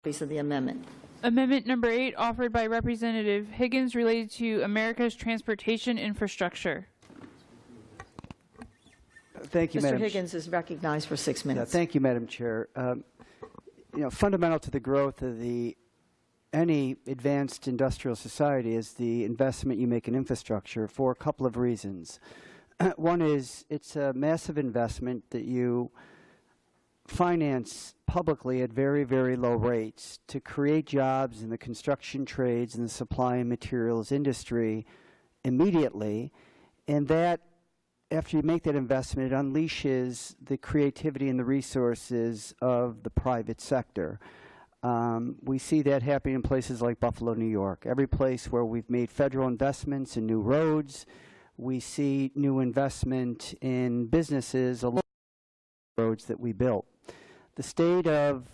Copies of the amendment. Amendment number 8, offered by Representative Higgins, related to America's transportation infrastructure. Thank you, Mr. Madam Higgins is recognized for 6 minutes. Thank you, Madam Chair. Fundamental to the growth of any advanced industrial society is the investment you make in infrastructure for a couple of reasons. One is it's a massive investment that you finance publicly at very, very low rates to create jobs in the construction trades and the supply and materials industry immediately, and that after you make that investment, it unleashes the creativity and the resources of the private sector. We see that happening in places like Buffalo, New York. Every place where we've made federal investments in new roads, we see new investment in businesses along the roads that we built. The state of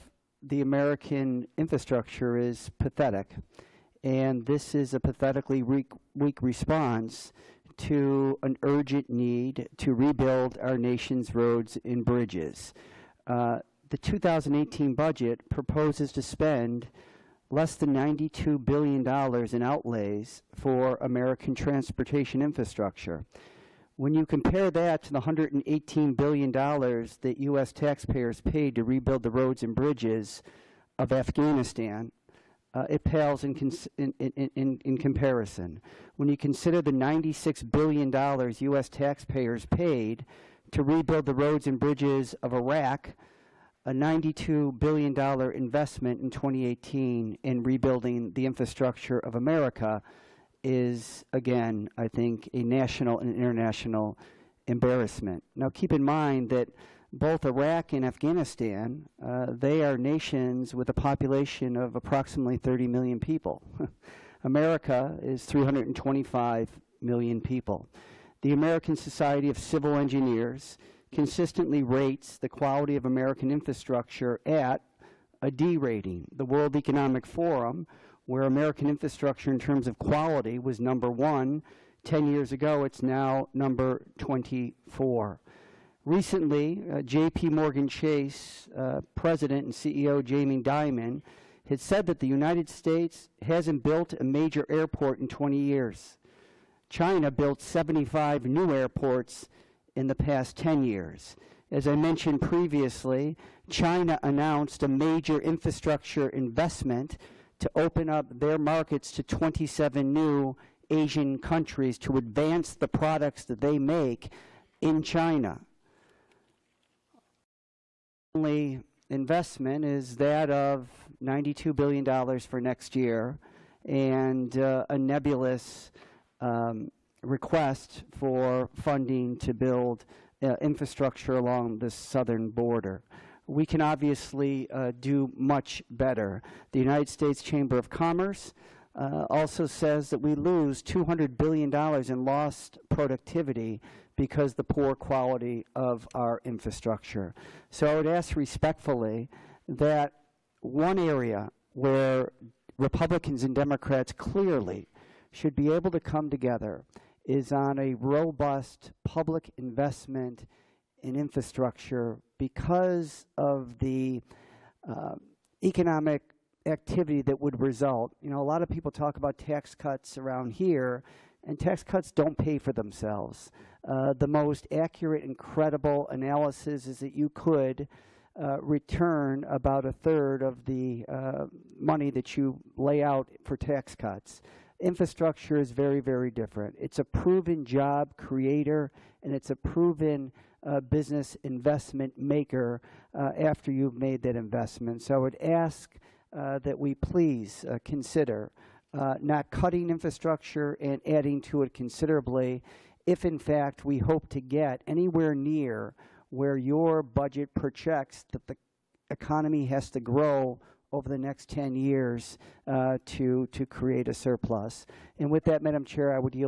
the American infrastructure is pathetic, and this is a pathetically weak response to an urgent need to rebuild our nation's roads and bridges. The 2018 budget proposes to spend less than $92 billion in outlays for American transportation infrastructure. When you compare that to the $118 billion that U.S. taxpayers paid to rebuild the roads and bridges of Afghanistan, it pales in comparison. When you consider the $96 billion U.S. taxpayers paid to rebuild the roads and bridges of Iraq, a $92 billion investment in 2018 in rebuilding the infrastructure of America is, again, I think, a national and international embarrassment. Now, keep in mind that both Iraq and Afghanistan, they are nations with a population of approximately 30 million people. America is 325 million people. The American Society of Civil Engineers consistently rates the quality of American infrastructure at a D rating. The World Economic Forum, where American infrastructure in terms of quality was #1 10 years ago, it's now number 24. Recently, J.P. Morgan Chase President and CEO Jamie Dimon had said that the United States hasn't built a major airport in 20 years. China built 75 new airports in the past 10 years. As I mentioned previously, China announced a major infrastructure investment to open up their markets to 27 new Asian countries to advance the products that they make in China. Only investment is that of $92 billion for next year and a nebulous request for funding to build infrastructure along the southern border. We can obviously do much better. The United States Chamber of Commerce also says that we lose $200 billion in lost productivity because the poor quality of our infrastructure. So I would ask respectfully that one area where Republicans and Democrats clearly should be able to come together is on a robust public investment in infrastructure because of the economic activity that would result. You know, a lot of people talk about tax cuts around here, and tax cuts don't pay for themselves. The most accurate and credible analysis is that you could return about a third of the money that you lay out for tax cuts. Infrastructure is very, very different. It's a proven job creator, and it's a proven business investment maker after you've made that investment. So I would ask that we please consider not cutting infrastructure and adding to it considerably if, in fact, we hope to get anywhere near where your budget projects that the economy has to grow over the next 10 years to create a surplus. And with that, Madam Chair, I would yield.